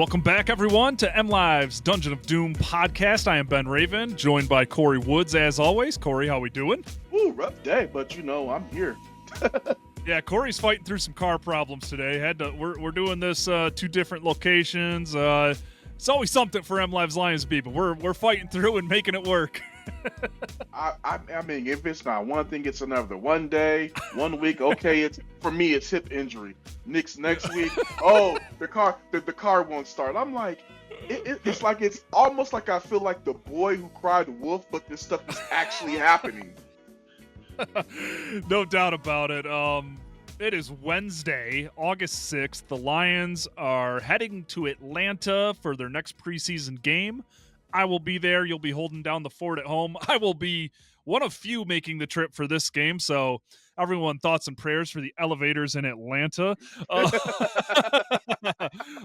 Welcome back, everyone, to MLive's Dungeon of Doom podcast. I am Ben Raven, joined by Kory Woods, as always. Kory, how we doing? Ooh, rough day, but I'm here. Yeah, Kory's fighting through some car problems today. We're doing this two different locations. It's always something for MLive's Lions beat, but we're fighting through and making it work. I mean, if it's not one thing, it's another. One day, 1 week, okay. It's for me, it's hip injury. Next week, the car won't start. I'm like, it's like it's almost like I feel like the boy who cried wolf, but this stuff is actually happening. No doubt about it. It is Wednesday, August 6th. The Lions are heading to Atlanta for their next preseason game. I will be there. You'll be holding down the fort at home. I will be one of few making the trip for this game. So everyone, thoughts and prayers for the elevators in Atlanta.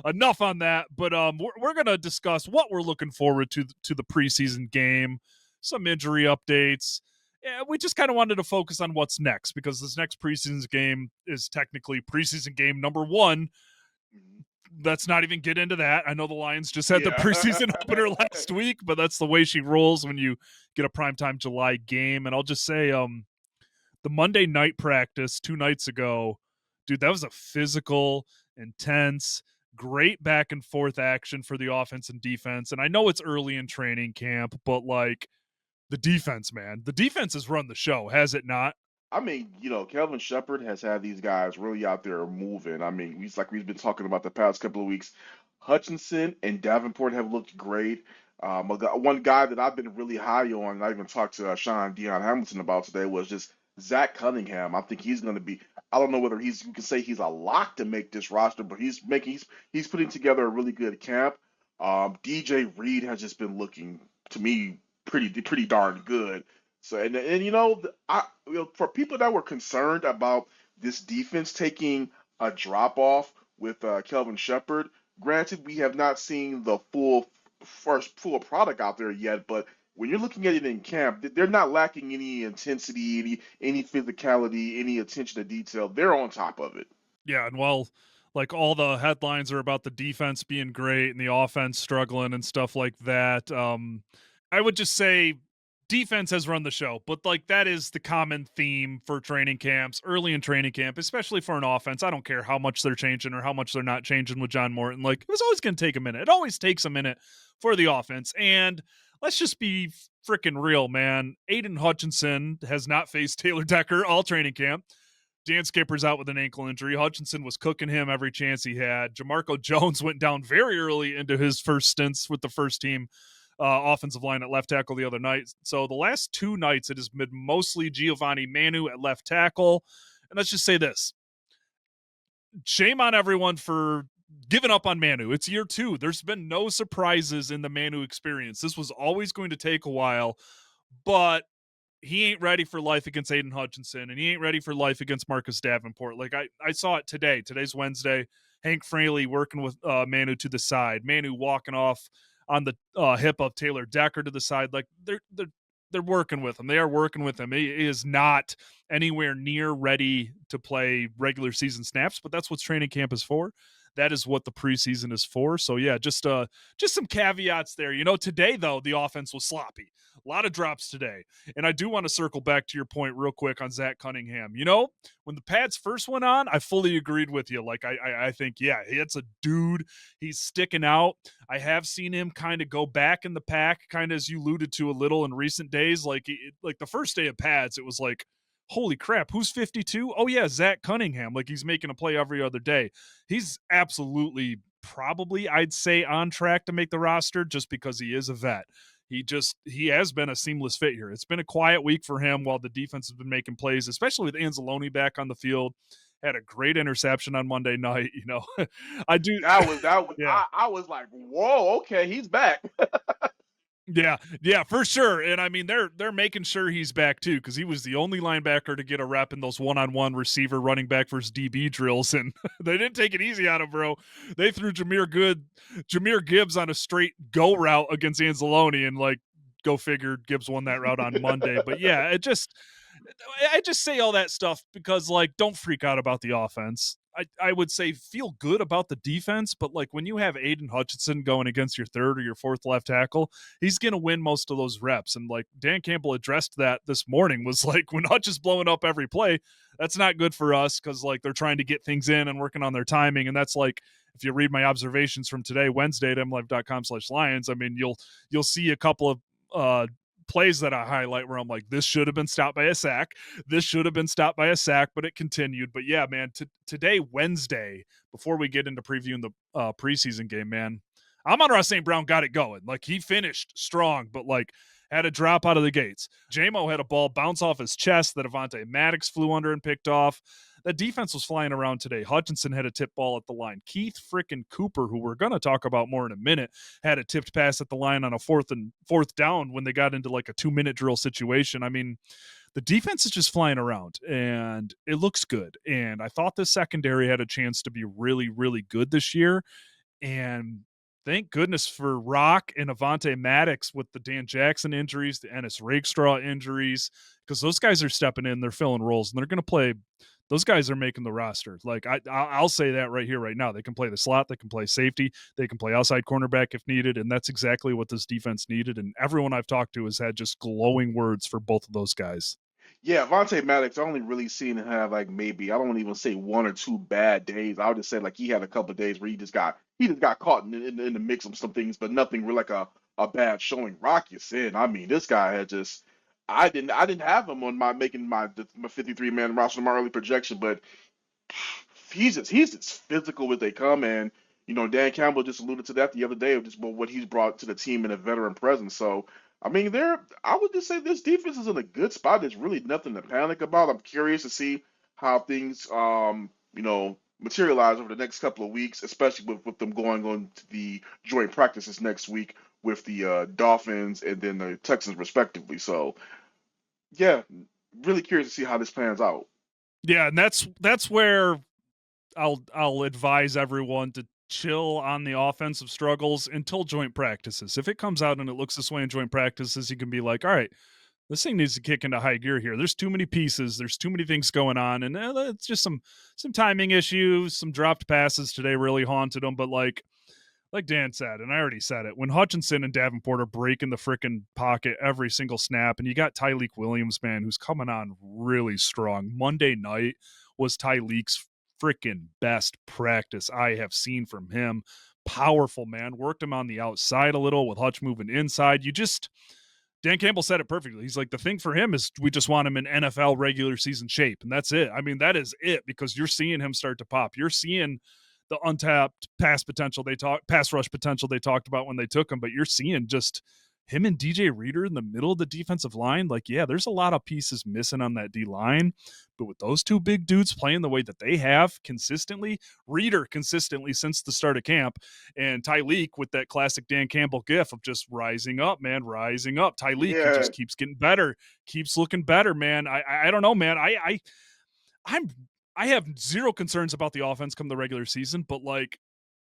Enough on that. But we're going to discuss what we're looking forward to the preseason game, some injury updates. Yeah, we just kind of wanted to focus on what's next because this next preseason game is technically preseason game number 1. Let's not even get into that. I know the Lions just had the preseason opener last week, but that's the way she rolls when you get a primetime July game. And I'll just say the Monday night practice 2 nights ago, dude, that was a physical, intense, great back and forth action for the offense and defense. And I know it's early in training camp, but like the defense, man, the defense has run the show, has it not? I mean, Kelvin Shepherd has had these guys really out there moving. I mean, we've been talking about the past couple of weeks. Hutchinson and Davenport have looked great. One guy that I've been really high on, and I even talked to Sean Dion Hamilton about today, was just Zach Cunningham. I think he's going to be. I don't know whether you can say he's a lock to make this roster, but he's putting together a really good camp. DJ Reed has just been looking to me pretty darn good. So for people that were concerned about this defense taking a drop off with Kelvin Shepherd, granted we have not seen the full product out there yet, but when you're looking at it in camp, they're not lacking any intensity, any physicality, any attention to detail. They're on top of it. Yeah, and while like all the headlines are about the defense being great and the offense struggling and stuff like that, I would just say defense has run the show, but like that is the common theme for training camps, early in training camp, especially for an offense. I don't care how much they're changing or how much they're not changing with John Morton. Like it was always going to take a minute. It always takes a minute for the offense. And let's just be freaking real, man. Aiden Hutchinson has not faced Taylor Decker all training camp. Dan Skipper's out with an ankle injury. Hutchinson was cooking him every chance he had. Jamarco Jones went down very early into his first stints with the first team offensive line at left tackle the other night. So the last 2 nights, it has been mostly Giovanni Manu at left tackle. And let's just say this. Shame on everyone for giving up on Manu. It's year 2. There's been no surprises in the Manu experience. This was always going to take a while, but he ain't ready for life against Aiden Hutchinson, and he ain't ready for life against Marcus Davenport. Like I saw it today. Today's Wednesday. Hank Fraley working with Manu to the side. Manu walking off on the hip of Taylor Decker to the side. Like they're working with him. They are working with him. He is not anywhere near ready to play regular season snaps, but that's what training camp is for. That is what the preseason is for. So yeah, just some caveats there. Today though, the offense was sloppy. A lot of drops today. And I do want to circle back to your point real quick on Zach Cunningham. When the pads first went on, I fully agreed with you. Like I think, yeah, it's a dude. He's sticking out. I have seen him kind of go back in the pack, kind of as you alluded to a little in recent days. Like the first day of pads, it was like, holy crap, who's 52? Oh yeah, Zach Cunningham. Like he's making a play every other day. He's absolutely probably, I'd say, on track to make the roster just because he is a vet. He has been a seamless fit here. It's been a quiet week for him while the defense has been making plays, especially with Anzalone back on the field. Had a great interception on Monday night. I do. That was. Yeah. I was like, whoa, okay, he's back. Yeah, for sure. And I mean, they're making sure he's back too, because he was the only linebacker to get a rep in those one-on-one receiver running back versus DB drills, and they didn't take it easy on him, bro. They threw Jahmyr Gibbs on a straight go route against Anzalone, and like, go figure, Gibbs won that route on Monday. But yeah, I just say all that stuff because like, don't freak out about the offense. I would say feel good about the defense, but like when you have Aiden Hutchinson going against your third or your fourth left tackle, he's going to win most of those reps. And like Dan Campbell addressed that this morning was like when Hutch is blowing up every play, that's not good for us because like they're trying to get things in and working on their timing. And that's like if you read my observations from today, Wednesday at mlive.com/Lions, I mean you'll see a couple of plays that I highlight where I'm like, this should have been stopped by a sack. This should have been stopped by a sack, but it continued. But yeah, man, today, Wednesday, before we get into previewing the preseason game, man, Amon-Ra St. Brown got it going. Like he finished strong, but like had a drop out of the gates. JMO had a ball bounce off his chest that Avonte Maddox flew under and picked off. The defense was flying around today. Hutchinson had a tip ball at the line. Keith frickin' Cooper, who we're going to talk about more in a minute, had a tipped pass at the line on a fourth down when they got into like a 2-minute drill situation. I mean, the defense is just flying around and it looks good. And I thought the secondary had a chance to be really, really good this year. And thank goodness for Rock and Avonte Maddox with the Dan Jackson injuries, the Ennis Rakestraw injuries, because those guys are stepping in, they're filling roles, and they're going to play. Those guys are making the roster. Like I'll say that right here, right now. They can play the slot, they can play safety, they can play outside cornerback if needed, and that's exactly what this defense needed. And everyone I've talked to has had just glowing words for both of those guys. Yeah, Vontae Maddox, I only really seen him have like maybe I don't even say one or two bad days. I would just say like he had a couple of days where he just got caught in the mix of some things, but nothing really like a bad showing. Rocky Sin, I mean, this guy had just I didn't have him on my making my 53 man roster in my early projection, but he's just physical as they come, and Dan Campbell just alluded to that the other day of just what he's brought to the team in a veteran presence. So I mean, I would just say this defense is in a good spot. There's really nothing to panic about. I'm curious to see how things materialize over the next couple of weeks, especially with them going on to the joint practices next week with the Dolphins and then the Texans respectively. So yeah, really curious to see how this plans out. Yeah, and that's where I'll advise everyone to chill on the offensive struggles until joint practices. If it comes out and it looks this way in joint practices, you can be like, all right, this thing needs to kick into high gear here. There's too many pieces. There's too many things going on, and it's just some timing issues. Some dropped passes today really haunted them. But like Dan said, and I already said it, when Hutchinson and Davenport are breaking the freaking pocket every single snap, and you got Tyleek Williams, man, who's coming on really strong. Monday night was Tyleek's freaking best practice I have seen from him. Powerful, man. Worked him on the outside a little with Hutch moving inside. Dan Campbell said it perfectly. He's like, the thing for him is we just want him in NFL regular season shape. And that's it. I mean, that is it because you're seeing him start to pop. You're seeing the untapped pass rush potential they talked about when they took him, but you're seeing just him and DJ Reader in the middle of the defensive line. Like, yeah, there's a lot of pieces missing on that D line, but with those two big dudes playing the way that they have consistently, Reader consistently since the start of camp, and Tyleek with that classic Dan Campbell gif of just rising up, man, rising up. Tyleek, he Yeah, just keeps getting better, keeps looking better, man. I don't know, man. I'm I have zero concerns about the offense come the regular season, but like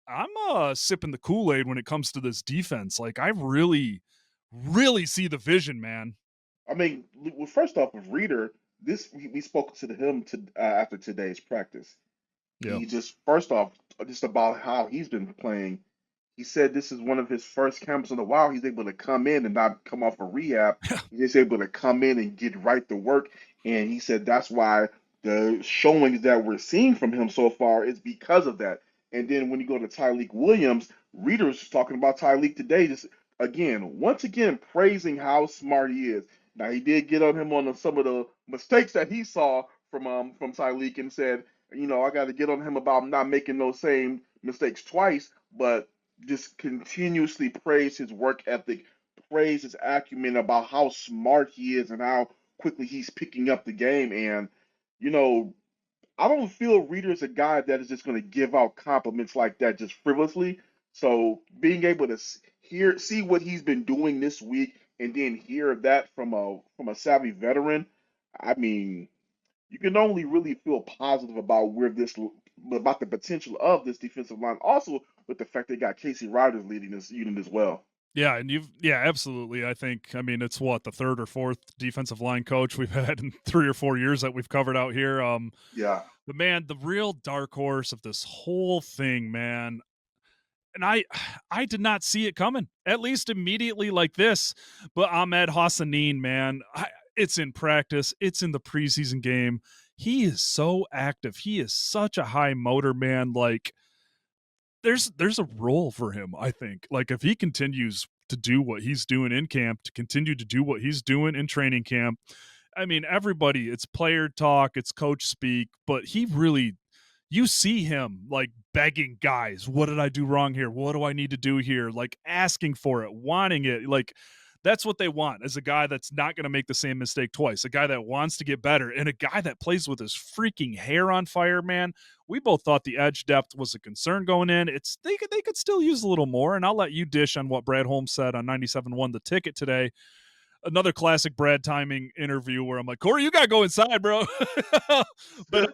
I'm sipping the Kool-Aid when it comes to this defense. Like I really, really see the vision, man. I mean, well, first off, with Reader, we spoke to him after today's practice. Yeah. He just first off just about how he's been playing. He said this is one of his first camps in a while. He's able to come in and not come off a rehab. He's just able to come in and get right to work. And he said that's why the showings that we're seeing from him so far is because of that. And then when you go to Tyleek Williams, readers talking about Tyleek today, just once again, praising how smart he is. Now he did get on him on some of the mistakes that he saw from Tyleek and said, I got to get on him about not making those same mistakes twice, but just continuously praise his work ethic, praise his acumen about how smart he is and how quickly he's picking up the game. And, you know, I don't feel Reader is a guy that is just going to give out compliments like that just frivolously. So being able to see what he's been doing this week and then hear that from a savvy veteran, I mean, you can only really feel positive about about the potential of this defensive line. Also, with the fact they got Casey Riders leading this unit as well. Yeah, and absolutely. I mean, it's what, the 3rd or 4th defensive line coach we've had in 3 or 4 years that we've covered out here. Yeah. But man, the real dark horse of this whole thing, man, and I did not see it coming, at least immediately like this. But Ahmed Hassanin, man, it's in practice, it's in the preseason game. He is so active. He is such a high motor, man. Like there's a role for him, I think. Like if he continues to do what he's doing in camp, to continue to do what he's doing in training camp. I mean, everybody, it's player talk, it's coach speak, but he really you see him like begging guys, what did I do wrong here? What do I need to do here? Like asking for it, wanting it. Like that's what they want as a guy that's not going to make the same mistake twice, a guy that wants to get better, and a guy that plays with his freaking hair on fire, man. We both thought the edge depth was a concern going in. It's they could still use a little more, and I'll let you dish on what Brad Holmes said on 97.1 The Ticket today. Another classic Brad timing interview where I'm like, Kory, you got to go inside, bro. But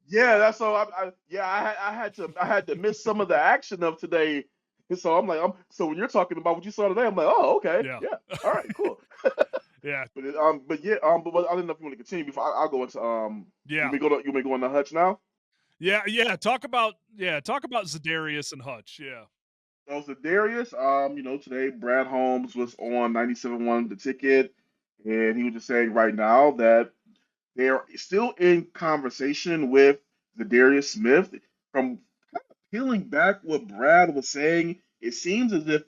Yeah, that's so. Yeah, I had to miss some of the action of today. And so I'm like, so when you're talking about what you saw today, I'm like, oh, okay, yeah, yeah, all right, cool. yeah, But yeah, but I didn't know if you want to continue before I'll go into yeah. you may go into Hutch now. Yeah. Talk about Zadarius and Hutch. Yeah. So Zadarius, today Brad Holmes was on 97.1 The Ticket, and he was just saying right now that they're still in conversation with Zadarius Smith. From peeling back what Brad was saying, it seems as if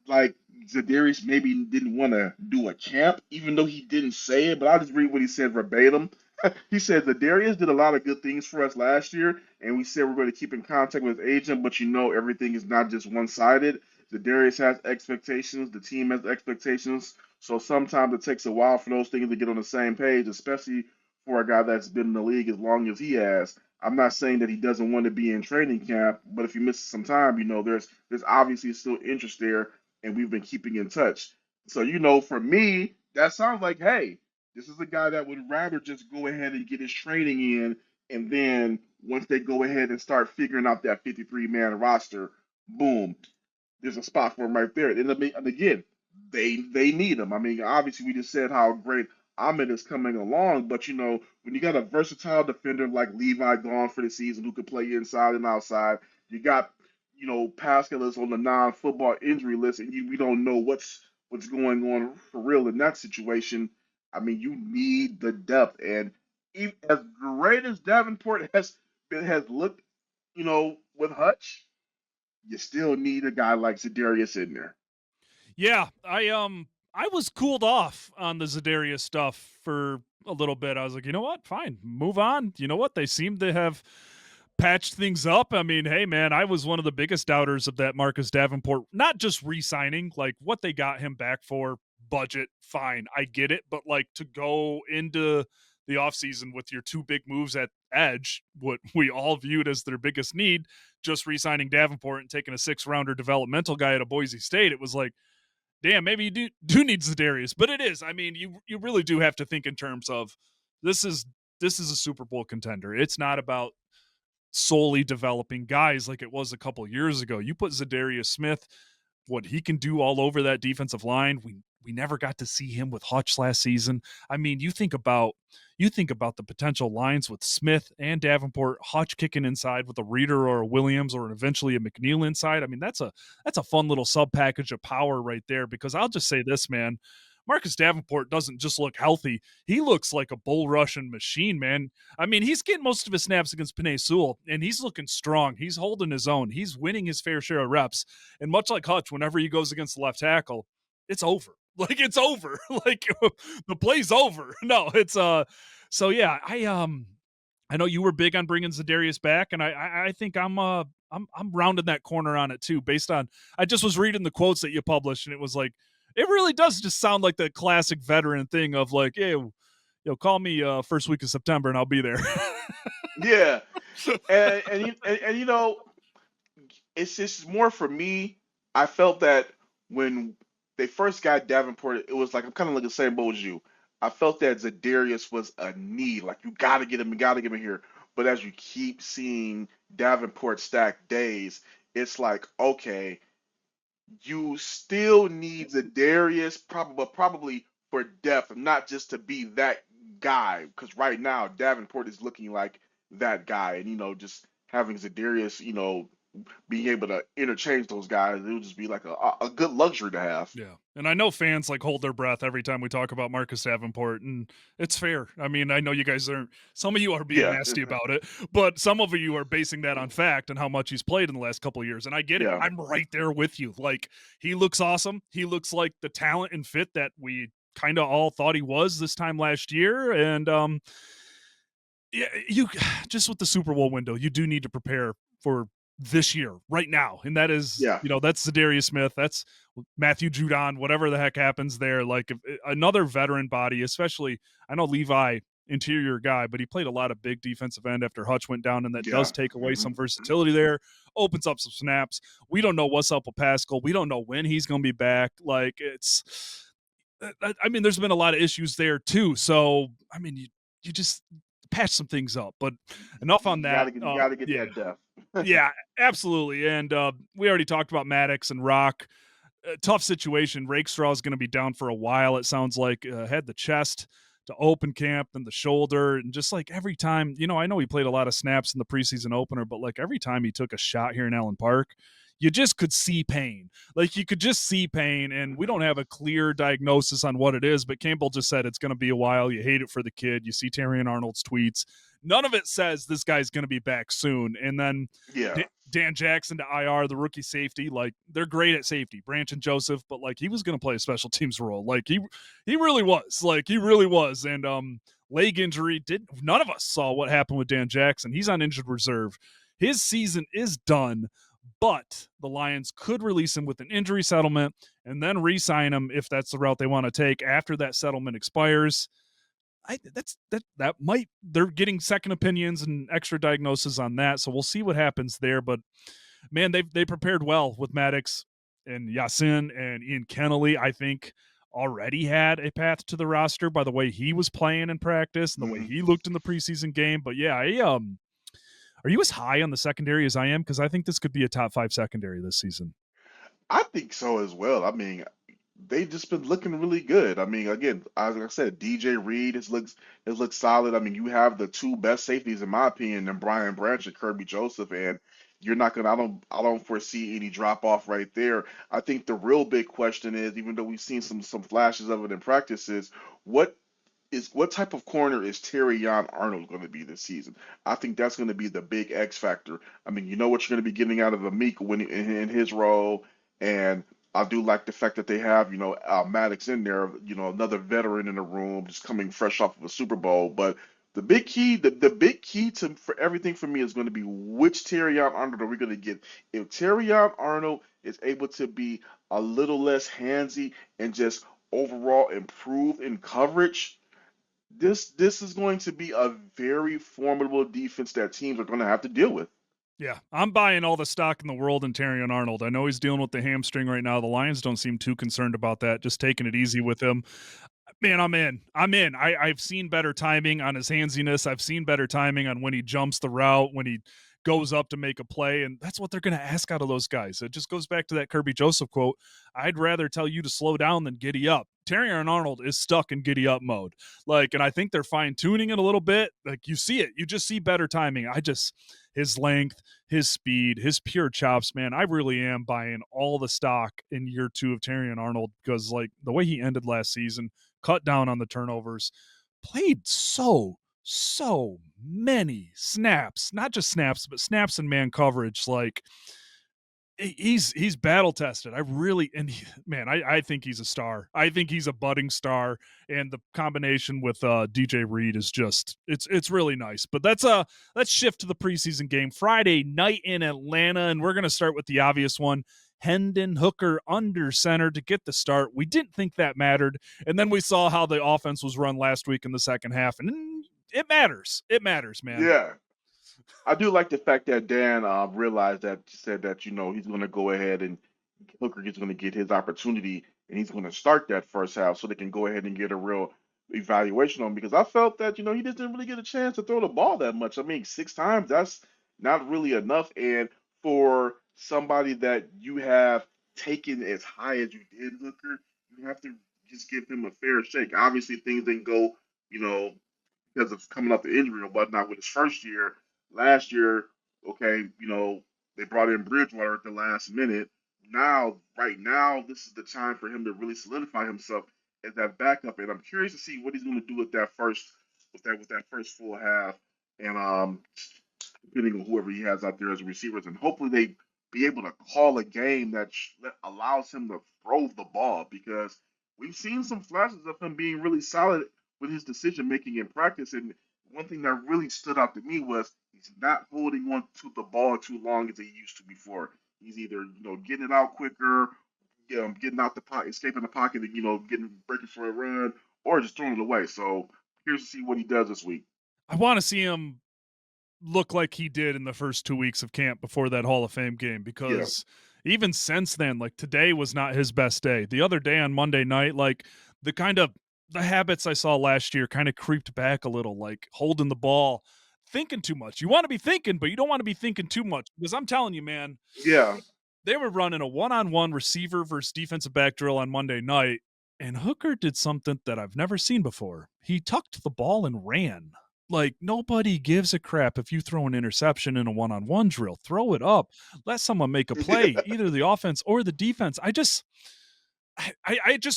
like Zadarius maybe didn't want to do a camp, even though he didn't say it. But I'll just read what he said verbatim. He said Zadarius did a lot of good things for us last year, and we said we're going to keep in contact with his agent. But everything is not just one-sided. Zadarius has expectations. The team has expectations. So sometimes it takes a while for those things to get on the same page, especially for a guy that's been in the league as long as he has. I'm not saying that he doesn't want to be in training camp, but if he misses some time, there's obviously still interest there, and we've been keeping in touch. So for me, that sounds like, hey, this is a guy that would rather just go ahead and get his training in, and then once they go ahead and start figuring out that 53-man roster, boom, there's a spot for him right there. And again, they need him. I mean, obviously, we just said how great Ahmed is coming along, but when you got a versatile defender like Levi gone for the season who could play inside and outside, you got Pascal is on the non-football injury list, and we don't know what's going on for real in that situation. I mean, you need the depth, and even as great as Davenport has looked, with Hutch, you still need a guy like Za'Darius in there. Yeah, I was cooled off on the Zadarius stuff for a little bit. I was like, you know what? Fine, move on. You know what? They seem to have patched things up. I mean, hey man, I was one of the biggest doubters of that Marcus Davenport, not just re-signing, like what they got him back for, budget, fine. I get it, but like to go into the offseason with your two big moves at edge, what we all viewed as their biggest need, just re-signing Davenport and taking a 6th-rounder developmental guy at a Boise State, it was like, damn, maybe you do need Zadarius, but it is. I mean, you really do have to think in terms of this is this is a Super Bowl contender. It's not about solely developing guys like it was a couple years ago. You put Zadarius Smith, what he can do all over that defensive line. We never got to see him with Hutch last season. I mean, you think about the potential lines with Smith and Davenport, Hutch kicking inside with a Reader or a Williams or eventually a McNeil inside. I mean, that's a fun little sub package of power right there. Because I'll just say this, man. Marcus Davenport doesn't just look healthy. He looks like a bull Russian machine, man. I mean, he's getting most of his snaps against Penei Sewell, and he's looking strong. He's holding his own. He's winning his fair share of reps. And much like Hutch, whenever he goes against the left tackle, it's over. Like it's over. Like the play's over. No, it's so yeah, I know you were big on bringing Zadarius back, and I think I'm rounding that corner on it too. Based on I just was reading the quotes that you published, and it was like it really does just sound like the classic veteran thing of like, hey, call me first week of September and I'll be there. Yeah, and it's just more for me. I felt that when they first got Davenport, it was like I'm kind of like the same boat as you. I felt that Zadarius was a need, like you got to get him here. But as you keep seeing Davenport stack days, it's like okay, you still need Zadarius, probably for depth, not just to be that guy. Because right now, Davenport is looking like that guy, and just having Zadarius, being able to interchange those guys, it would just be like a good luxury to have. Yeah, and I know fans, like, hold their breath every time we talk about Marcus Davenport, and it's fair. I mean, I know you guys aren't some of you are being Yeah, nasty about it, but some of you are basing that on fact and how much he's played in the last couple of years, and I get it. yeah, I'm right there with you. Like, he looks awesome. He looks like the talent and fit that we kinda all thought he was this time last year, and, yeah, you just with the Super Bowl window, you do need to prepare for this year, right now, and that is, yeah, that's Zadarius Smith, that's Matthew Judon, whatever the heck happens there. Like, if another veteran body, especially, I know Levi, interior guy, but he played a lot of big defensive end after Hutch went down, and that does yeah. take away Hmm. some versatility there. Opens up some snaps. We don't know what's up with Pascal. We don't know when he's going to be back. Like, I mean, there's been a lot of issues there too. So, I mean, you just patch some things up. But enough on You that. gotta get you gotta get Yeah, that depth. yeah, absolutely. And we already talked about Maddox and Rock. Tough situation. Rakestraw is going to be down for a while. It sounds like had the chest to open camp and the shoulder, and just like every time, I know he played a lot of snaps in the preseason opener, but like every time he took a shot here in Allen Park, you just could see pain. Like you could just see pain, and we don't have a clear diagnosis on what it is. But Campbell just said it's going to be a while. You hate it for the kid. You see Terrion Arnold's tweets. None of it says this guy's going to be back soon. And then Yeah, Dan Jackson to IR, the rookie safety, like they're great at safety, Branch and Joseph, but like he was going to play a special teams role. Like he really was. Like he really was. And leg injury did none of us saw what happened with Dan Jackson. He's on injured reserve. His season is done, but the Lions could release him with an injury settlement and then re-sign him if that's the route they want to take after that settlement expires. That might they're getting second opinions and extra diagnosis on that, so we'll see what happens there. But man, they prepared well with Maddox and Yasin and Ian Kennelly. I think already had a path to the roster by the way he was playing in practice and the way hmm he looked in the preseason game. But yeah, are you as high on the secondary as I am? Because I think this could be a top 5 secondary this season. I think so as well. I mean, they just been looking really good. I mean, again, as I said, DJ Reed has looked solid. I mean, you have the two best safeties in my opinion, and Brian Branch and Kirby Joseph, and you're not gonna. I don't foresee any drop off right there. I think the real big question is, even though we've seen some flashes of it in practice, is what what type of corner is Terrion Arnold going to be this season? I think that's going to be the big X factor. I mean, you know what you're going to be getting out of Amik when in his role, and I do like the fact that they have Maddox in there, another veteran in the room, just coming fresh off of a Super Bowl. But the big key to for everything for me is going to be which Terrion Arnold are we going to get? If Terrion Arnold is able to be a little less handsy and just overall improve in coverage, this is going to be a very formidable defense that teams are going to have to deal with. Yeah, I'm buying all the stock in the world in Terrion Arnold. I know he's dealing with the hamstring right now. The Lions don't seem too concerned about that, just taking it easy with him. Man, I'm in. I'm in. I've seen better timing on his handsiness. I've seen better timing on when he jumps the route, when he goes up to make a play. And that's what they're going to ask out of those guys. It just goes back to that Kirby Joseph quote. I'd rather tell you to slow down than giddy up. Terry Arnold is stuck in giddy up mode. Like, and I think they're fine tuning it a little bit. Like, you see it. You just see better timing. His length, his speed, his pure chops, man. I really am buying all the stock in year 2 of Terry Arnold because, like, the way he ended last season, cut down on the turnovers, played so many snaps, not just snaps, but snaps and man coverage. Like he's battle tested. I really and he, man, I think he's a star. I think he's a budding star, and the combination with DJ Reed is just it's really nice. But let's shift to the preseason game Friday night in Atlanta, and we're gonna start with the obvious one. Hendon Hooker under center to get the start. We didn't think that mattered, and then we saw how the offense was run last week in the second half, and it matters. It matters, man. Yeah, I do like the fact that Dan realized that said that he's going to go ahead and Hooker is going to get his opportunity and he's going to start that first half so they can go ahead and get a real evaluation on him because I felt that he just didn't really get a chance to throw the ball that much. I mean, 6 times that's not really enough, and for somebody that you have taken as high as you did Hooker, you have to just give him a fair shake. Obviously, things didn't go, you know, because of coming up the injury or whatnot with his first year. Last year, okay, they brought in Bridgewater at the last minute. Now, right now, this is the time for him to really solidify himself as that backup, and I'm curious to see what he's going to do with that first full half, and depending on whoever he has out there as receivers, and hopefully they be able to call a game that allows him to throw the ball because we've seen some flashes of him being really solid with his decision making in practice. And one thing that really stood out to me was he's not holding on to the ball too long as he used to before. He's either getting it out quicker, getting out the pocket, escaping the pocket, and getting breaking for a run, or just throwing it away. So here's to see what he does this week. I want to see him look like he did in the first 2 weeks of camp before that Hall of Fame game Yeah, because even since then, like today was not his best day. The other day on Monday night, like the kind of the habits I saw last year kind of creeped back a little, like holding the ball, thinking too much. You want to be thinking, but you don't want to be thinking too much because I'm telling you, man, yeah. they were running a one-on-one receiver versus defensive back drill on Monday night, and Hooker did something that I've never seen before. He tucked the ball and ran. Like nobody gives a crap if you throw an interception in a one-on-one drill. Throw it up. Let someone make a play, either the offense or the defense. I just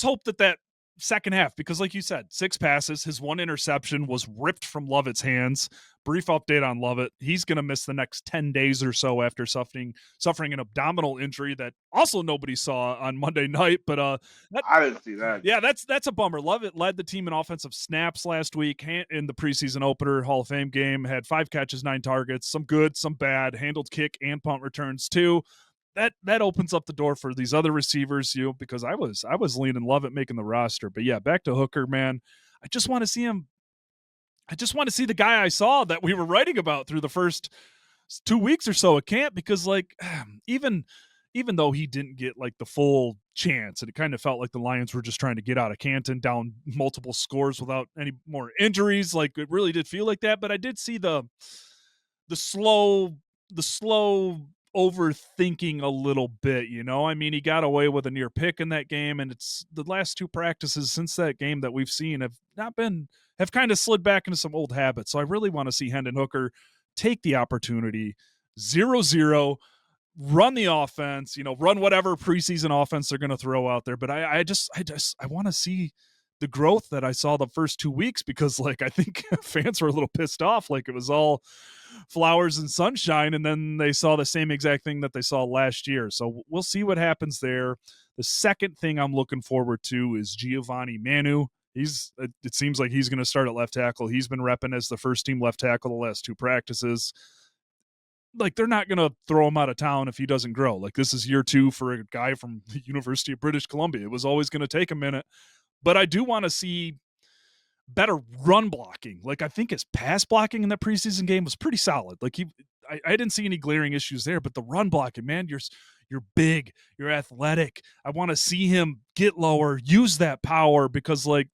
hope that second half, because like you said, 6 passes, his 1 interception was ripped from Lovett's hands. Brief update on Lovett. He's going to miss the next 10 days or so after suffering an abdominal injury that also nobody saw on Monday night, but that I didn't see that. yeah, that's a bummer. Lovett led the team in offensive snaps last week in the preseason opener Hall of Fame game, had 5 catches, 9 targets, some good, some bad, handled kick and punt returns too. That opens up the door for these other receivers, because I was leaning Lovett making the roster. But yeah, back to Hooker, man. I just want to see him. I just want to see the guy I saw that we were writing about through the first 2 weeks or so at camp, because like even though he didn't get like the full chance, and it kind of felt like the Lions were just trying to get out of Canton down multiple scores without any more injuries. Like it really did feel like that. But I did see the slow the slow overthinking a little bit. I mean, he got away with a near pick in that game, and it's the last 2 practices since that game that we've seen have kind of slid back into some old habits. So I really want to see Hendon Hooker take the opportunity, 0-0, run the offense, run whatever preseason offense they're going to throw out there. But I want to see the growth that I saw the first 2 weeks, because like I think fans were a little pissed off, like it was all flowers and sunshine, and then they saw the same exact thing that they saw last year. So we'll see what happens there. The second thing I'm looking forward to is Giovanni Manu. It seems like he's going to start at left tackle. He's been repping as the first team left tackle the last 2 practices. Like they're not going to throw him out of town if he doesn't grow. Like this is year 2 for a guy from the University of British Columbia. It was always going to take a minute, but I do want to see better run blocking. Like I think his pass blocking in that preseason game was pretty solid. Like I didn't see any glaring issues there, but the run blocking, man, you're big, you're athletic. I want to see him get lower, use that power, because like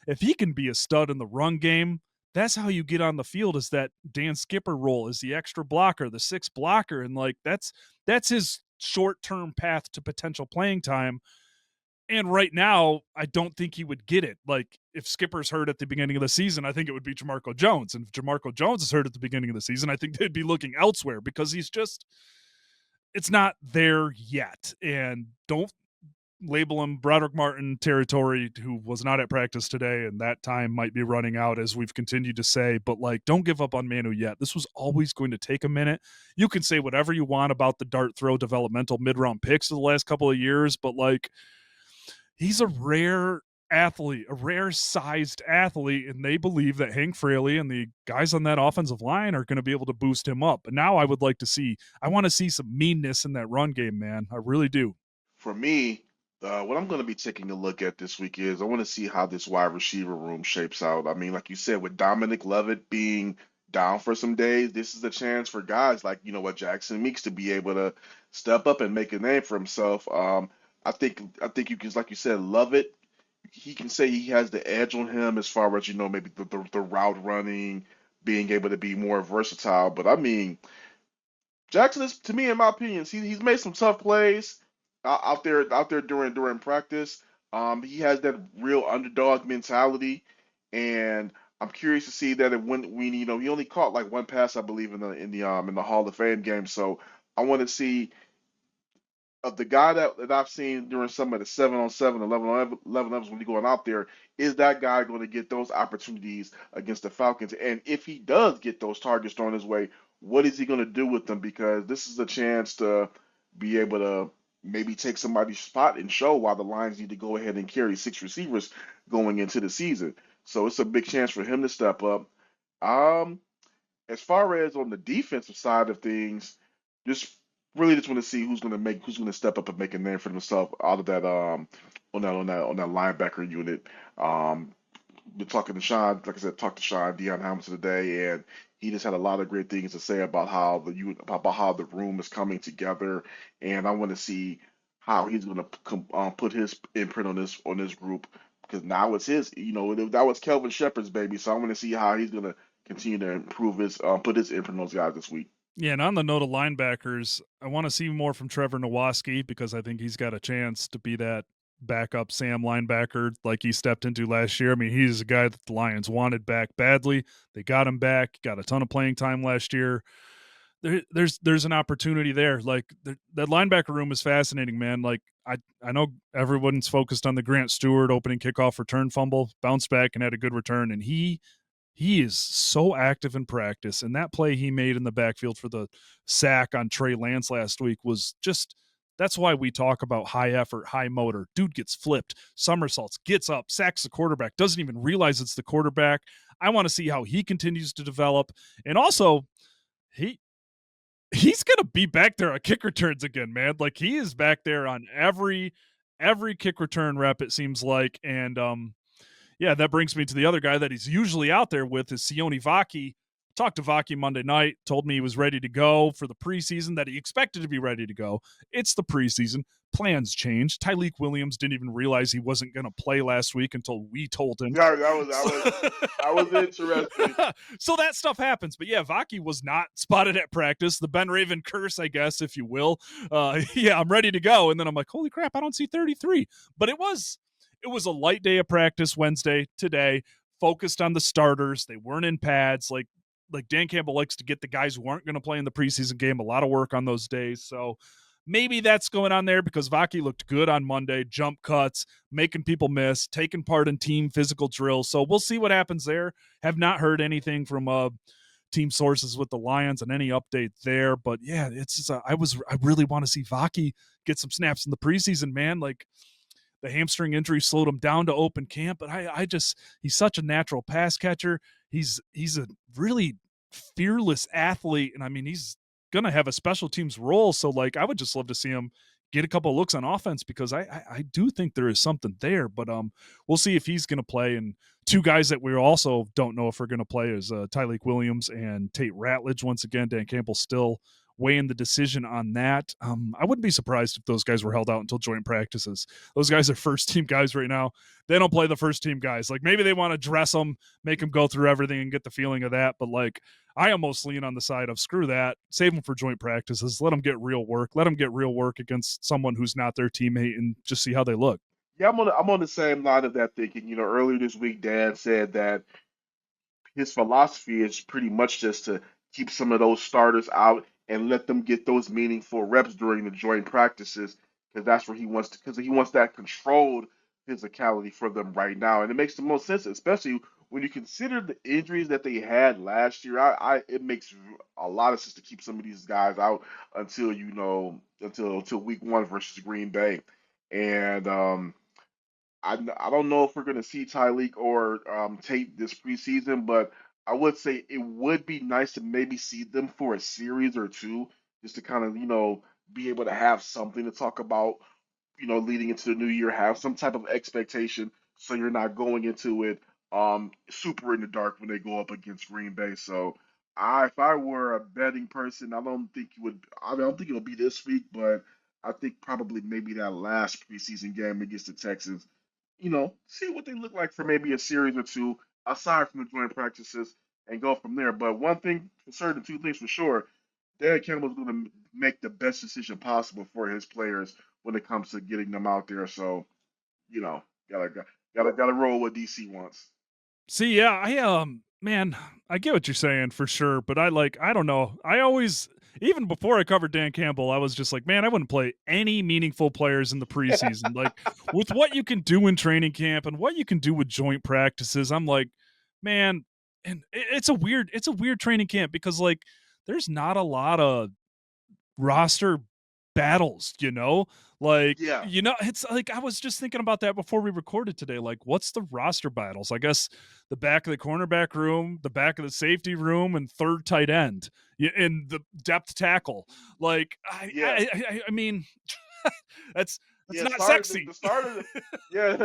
if he can be a stud in the run game, that's how you get on the field, is that Dan Skipper role, is the extra blocker, the 6th blocker, and like that's his short-term path to potential playing time. And right now, I don't think he would get it. Like if Skipper's hurt at the beginning of the season, I think it would be Jamarco Jones. And if Jamarco Jones is hurt at the beginning of the season, I think they'd be looking elsewhere, because it's not there yet. And don't label him Broderick Martin territory, who was not at practice today, and that time might be running out, as we've continued to say. But like, don't give up on Manu yet. This was always going to take a minute. You can say whatever you want about the dart throw developmental mid-round picks of the last couple of years, but like, he's a rare athlete, a rare sized athlete, and they believe that Hank Fraley and the guys on that offensive line are going to be able to boost him up. But now I want to see some meanness in that run game, man. I really do. For me, what I'm going to be taking a look at this week is I want to see how this wide receiver room shapes out. I mean, like you said, with Dominic Lovett being down for some days, this is a chance for guys like, Jackson Meeks to be able to step up and make a name for himself. I think you can, like you said, Lovett. He can say he has the edge on him as far as maybe the route running, being able to be more versatile. But I mean, Jackson is, to me, in my opinion, he's made some tough plays. out there during practice. He has that real underdog mentality, and I'm curious to see that when he only caught like one pass, I believe, in the Hall of Fame game. So I want to see of the guy that I've seen during some of the 7-on-7, 11-on-11 when you're going out there, is that guy going to get those opportunities against the Falcons? And if he does get those targets thrown his way, what is he going to do with them? Because this is a chance to be able to maybe take somebody's spot and show why the Lions need to go ahead and carry six receivers going into the season. So it's a big chance for him to step up. Um, as far as on the defensive side of things, just want to see who's gonna step up and make a name for themselves out of that on that linebacker unit. Um, been talking to Sean, like I said, talked to Sean Deion Hamilton today, and he just had a lot of great things to say about how the room is coming together, and I want to see how he's going to put his imprint on this group because now it's his. That was Kelvin Shepard's baby, so I want to see how he's going to continue to improve his put his imprint on those guys this week. Yeah, and on the note of linebackers, I want to see more from Trevor Nowaski because I think he's got a chance to be that backup Sam linebacker like he stepped into last year. I mean, he's a guy that the Lions wanted back badly. They got him back, got a ton of playing time last year. There's an opportunity there. Like that linebacker room is fascinating, man. Like I know everyone's focused on the Grant Stewart opening kickoff return fumble, bounced back and had a good return, and he is so active in practice. And that play he made in the backfield for the sack on Trey Lance last week was just that's why we talk about high effort, high motor. Dude gets flipped, somersaults, gets up, sacks the quarterback, doesn't even realize it's the quarterback. I want to see how he continues to develop. And also, he he's gonna be back there on kick returns again, man. Like he is back there on every kick return rep, it seems like. And yeah, that brings me to the other guy that he's usually out there with is Sione Vaki. Talked to Vaki Monday night, told me he was ready to go for the preseason, that he expected to be ready to go. It's the preseason. Plans changed. Tyleik Williams didn't even realize he wasn't going to play last week until we told him. Yeah, that was interesting. So that stuff happens. But yeah, Vaki was not spotted at practice. The Ben Raven curse, I guess, if you will. Yeah, I'm ready to go. And then I'm like, holy crap, I don't see 33. But it was a light day of practice Wednesday today, focused on the starters. They weren't in pads. Like Dan Campbell likes to get the guys who aren't going to play in the preseason game a lot of work on those days. So maybe that's going on there because Vaki looked good on Monday, jump cuts, making people miss, taking part in team physical drills. So we'll see what happens there. Have not heard anything from team sources with the Lions and any update there. But yeah, it's just I really want to see Vaki get some snaps in the preseason, man. Like the hamstring injury slowed him down to open camp, but I just he's such a natural pass catcher. He's a really fearless athlete, and I mean he's gonna have a special teams role. So like I would just love to see him get a couple of looks on offense because I do think there is something there. But we'll see if he's gonna play. And two guys that we also don't know if are gonna play is Tyleik Williams and Tate Ratledge. Once again, Dan Campbell still weighing the decision on that. I wouldn't be surprised if those guys were held out until joint practices. Those guys are first team guys right now. They don't play the first team guys. Like maybe they want to dress them, make them go through everything and get the feeling of that. But like I almost lean on the side of screw that, save them for joint practices, let them get real work, let them get real work against someone who's not their teammate and just see how they look. Yeah, I'm on the same line of that thinking. Earlier this week, Dan said that his philosophy is pretty much just to keep some of those starters out and let them get those meaningful reps during the joint practices because that's where he wants that controlled physicality for them right now, and it makes the most sense, especially when you consider the injuries that they had last year. It makes a lot of sense to keep some of these guys out until week one versus Green Bay, and I don't know if we're going to see Tyleek or Tate this preseason, but I would say it would be nice to maybe see them for a series or two, just to kind of be able to have something to talk about, leading into the new year, have some type of expectation, so you're not going into it super in the dark when they go up against Green Bay. So if I were a betting person, I don't think it'll be this week, but I think probably maybe that last preseason game against the Texans, see what they look like for maybe a series or two aside from the joint practices and go from there. But one thing for certain, two things for sure. Dan Campbell's going to make the best decision possible for his players when it comes to getting them out there. So you know, gotta roll what DC wants. See, yeah, man, I get what you're saying for sure, but I don't know. I always, even before I covered Dan Campbell, I was just like, man, I wouldn't play any meaningful players in the preseason. Like with what you can do in training camp and what you can do with joint practices, I'm like, man, and it's a weird training camp because like there's not a lot of roster battles, you know? Like, Yeah, it's like I was just thinking about that before we recorded today. Like, what's the roster battles? I guess the back of the cornerback room, the back of the safety room, and third tight end, and the depth tackle. Like, yeah, I mean, that's yeah. not Started the, sexy. the starter, yeah.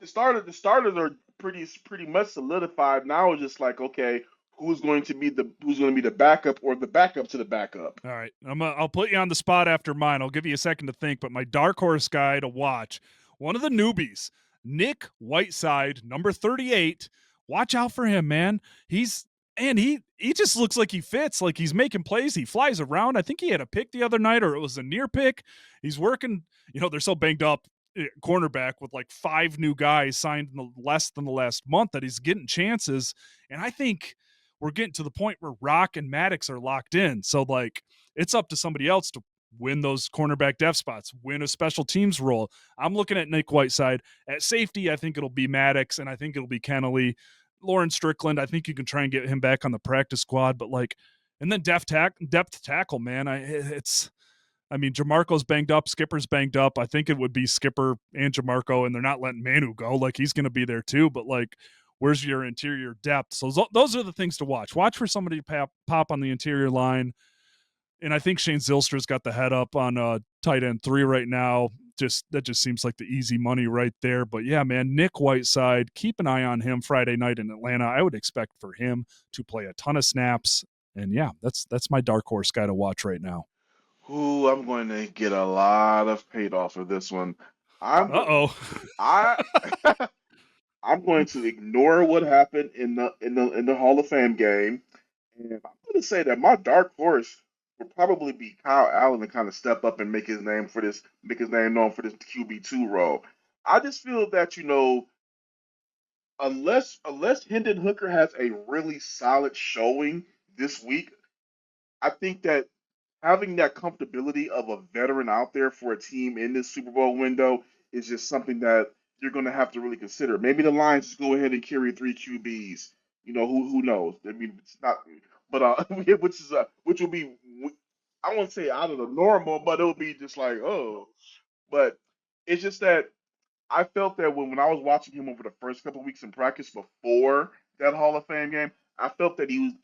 The starters are pretty much solidified now. It's just like okay, who's going to be the backup or the backup to the backup. All right, I'll put you on the spot after mine. I'll give you a second to think, but my dark horse guy to watch, one of the newbies, Nick Whiteside, number 38. Watch out for him, man. He's and he just looks like he fits, like he's making plays. He flies around. I think he had a pick the other night, or it was a near pick. He's working. They're so banged up, cornerback with like 5 new guys signed in less than the last month that he's getting chances. And I think we're getting to the point where Rock and Maddox are locked in. So like it's up to somebody else to win those cornerback depth spots, win a special teams role. I'm looking at Nick Whiteside. At safety, I think it'll be Maddox, and I think it'll be Kennelly. Lawrence Strickland, I think you can try and get him back on the practice squad, but like, and then depth tackle, man. I mean, Jamarco's banged up, Skipper's banged up. I think it would be Skipper and Jamarco, and they're not letting Manu go. Like he's going to be there too, but like, where's your interior depth? So those are the things to watch. Watch for somebody to pop on the interior line, and I think Shane Zylstra's got the head up on tight end 3 right now. That just seems like the easy money right there. But yeah, man, Nick Whiteside, keep an eye on him Friday night in Atlanta. I would expect for him to play a ton of snaps. And yeah, that's my dark horse guy to watch right now. Who I'm going to get a lot of paid off of this one. I'm Uh go- oh. I I'm going to ignore what happened in the Hall of Fame game, and I'm going to say that my dark horse would probably be Kyle Allen to kind of step up and make his name known for this QB2 role. I just feel that unless Hendon Hooker has a really solid showing this week, I think that having that comfortability of a veteran out there for a team in this Super Bowl window is just something that you're going to have to really consider. Maybe the Lions just go ahead and carry 3 QBs. Who knows? I mean, it's not, but which will be, I won't say out of the normal, but it'll be just like but it's just that I felt that when I was watching him over the first couple of weeks in practice before that Hall of Fame game, I felt that he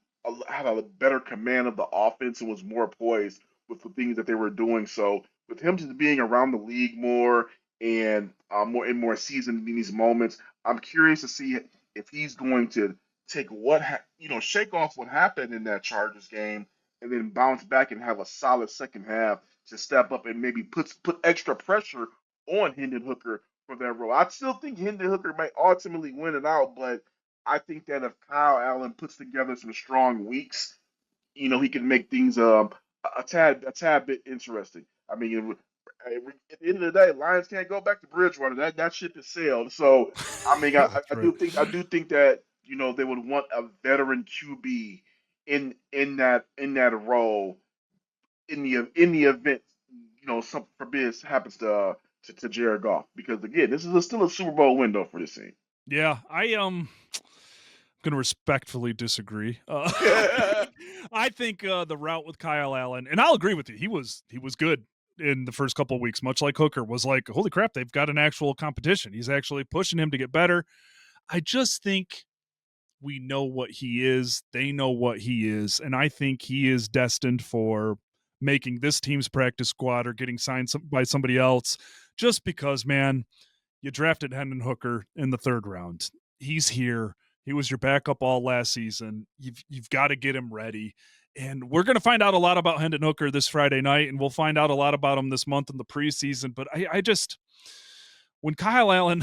had a better command of the offense and was more poised with the things that they were doing. So with him just being around the league more and more seasoned in these moments, I'm curious to see if he's going to take shake off what happened in that Chargers game and then bounce back and have a solid second half to step up and maybe put extra pressure on Hendon Hooker for that role. I still think Henden Hooker might ultimately win it out, but I think that if Kyle Allen puts together some strong weeks, he can make things a tad bit interesting. I mean, at the end of the day, Lions can't go back to Bridgewater. That ship has sailed. So, I mean, That's I right. do think that they would want a veteran QB in that role in the event something forbid happens to Jared Goff, because again this is still a Super Bowl window for this team. Yeah, I'm gonna respectfully disagree. I think the route with Kyle Allen, and I'll agree with you. He was good in the first couple of weeks, much like Hooker was like, holy crap, they've got an actual competition. He's actually pushing him to get better. I just think we know what he is. They know what he is, and I think he is destined for making this team's practice squad or getting signed by somebody else. Just because, man, you drafted Hendon Hooker in the 3rd round. He's here. He was your backup all last season. You've got to get him ready. And we're going to find out a lot about Hendon Hooker this Friday night, and we'll find out a lot about him this month in the preseason. But I just, when Kyle Allen,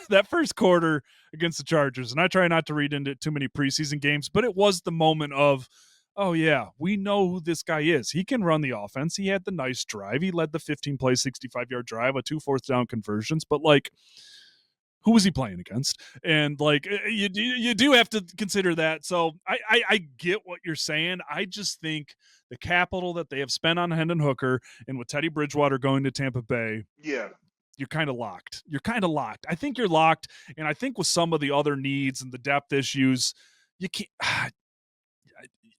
that first quarter against the Chargers, and I try not to read into too many preseason games, but it was the moment of, oh yeah, we know who this guy is. He can run the offense. He had the nice drive. He led the 15-play, 65-yard drive with 2 fourth-down conversions. But like, who was he playing against? And like, you do have to consider that. So I get what you're saying. I just think the capital that they have spent on Henden Hooker and with Teddy Bridgewater going to Tampa Bay, Yeah. you're kind of locked. You're kind of locked. I think you're locked. And I think with some of the other needs and the depth issues, you can't.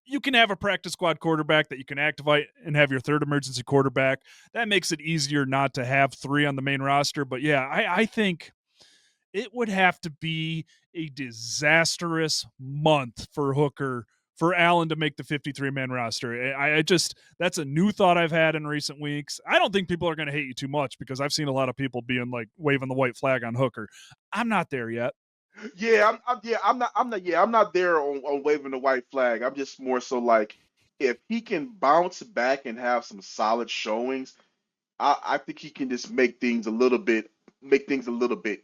You can have a practice squad quarterback that you can activate and have your third emergency quarterback. That makes it easier not to have 3 on the main roster. But yeah, I think it would have to be a disastrous month for Hooker for Allen to make the 53-man roster. I just, that's a new thought I've had in recent weeks. I don't think people are going to hate you too much because I've seen a lot of people being like waving the white flag on Hooker. I'm not there yet. Yeah, I'm not there on waving the white flag. I'm just more so like if he can bounce back and have some solid showings, I think he can just make things a little bit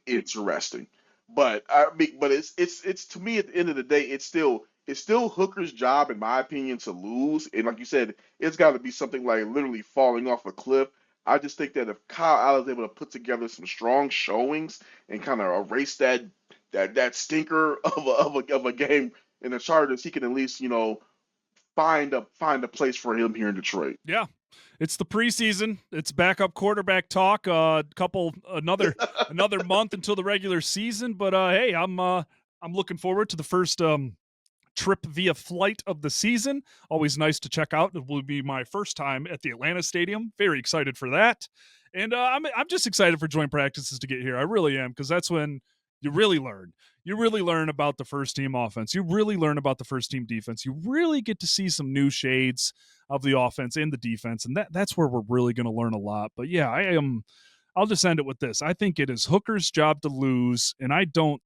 interesting. But I mean, but it's to me at the end of the day, it's still Hooker's job, in my opinion, to lose. And like you said, it's got to be something like literally falling off a cliff. I just think that if Kyle Allen's able to put together some strong showings and kind of erase that stinker of a game in the Chargers, he can at least find a place for him here in Detroit. Yeah. It's the preseason. It's backup quarterback talk. Another month until the regular season. But hey, I'm looking forward to the first trip via flight of the season. Always nice to check out. It will be my first time at the Atlanta Stadium. Very excited for that. And I'm just excited for joint practices to get here. I really am, because that's when you really learn. You really learn about the first team offense. You really learn about the first team defense. You really get to see some new shades of the offense and the defense. And that's where we're really going to learn a lot. But yeah, I'll just end it with this. I think it is Hooker's job to lose. And I didn't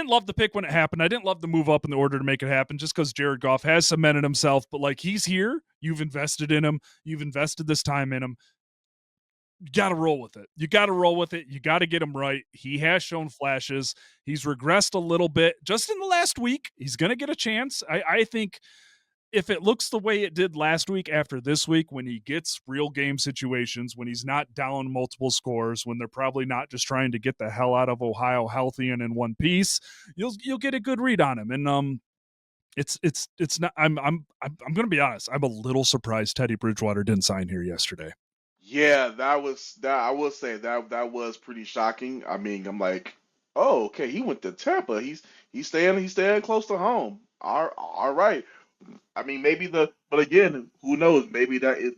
love the pick when it happened. I didn't love the move up in the order to make it happen just because Jared Goff has cemented himself. But like, he's here. You've invested in him. You've invested this time in him. You got to roll with it. You got to roll with it. You got to get him right. He has shown flashes. He's regressed a little bit just in the last week. He's going to get a chance. I think if it looks the way it did last week after this week, when he gets real game situations, when he's not down multiple scores, when they're probably not just trying to get the hell out of Ohio healthy and in one piece, you'll get a good read on him. And it's not. I'm going to be honest. I'm a little surprised Teddy Bridgewater didn't sign here yesterday. Yeah, that. I will say that was pretty shocking. I mean, I'm like, oh, okay, he went to Tampa. He's staying close to home. All right. I mean, but again, who knows? Maybe that is.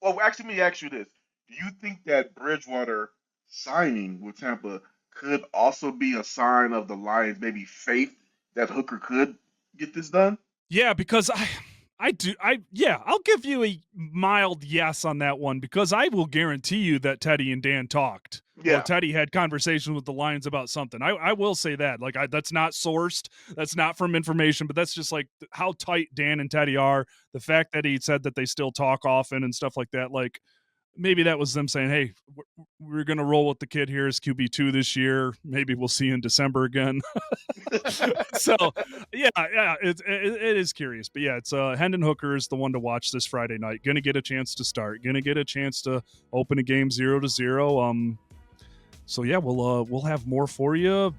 Well, actually, let me ask you this: do you think that Bridgewater signing with Tampa could also be a sign of the Lions' maybe faith that Hooker could get this done? Yeah, because I'll give you a mild yes on that one, because I will guarantee you that Teddy and Dan talked, or Yeah. Teddy had conversations with the Lions about something. I will say that. Like, that's not sourced, that's not from information, but that's just like how tight Dan and Teddy are. The fact that he said that they still talk often and stuff like that, like, maybe that was them saying, "Hey, we're going to roll with the kid here as QB2 this year. Maybe we'll see you in December again." So, yeah, it is curious, but yeah, it's Hendon Hooker is the one to watch this Friday night. Going to get a chance to start. Going to get a chance to open a game 0-0. So yeah, we'll have more for you.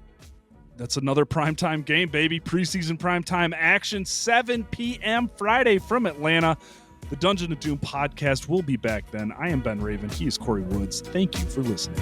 That's another primetime game, baby. Preseason primetime action, 7 p.m. Friday from Atlanta. The Dungeon of Doom podcast will be back then. I am Ben Raven. He is Kory Woods. Thank you for listening.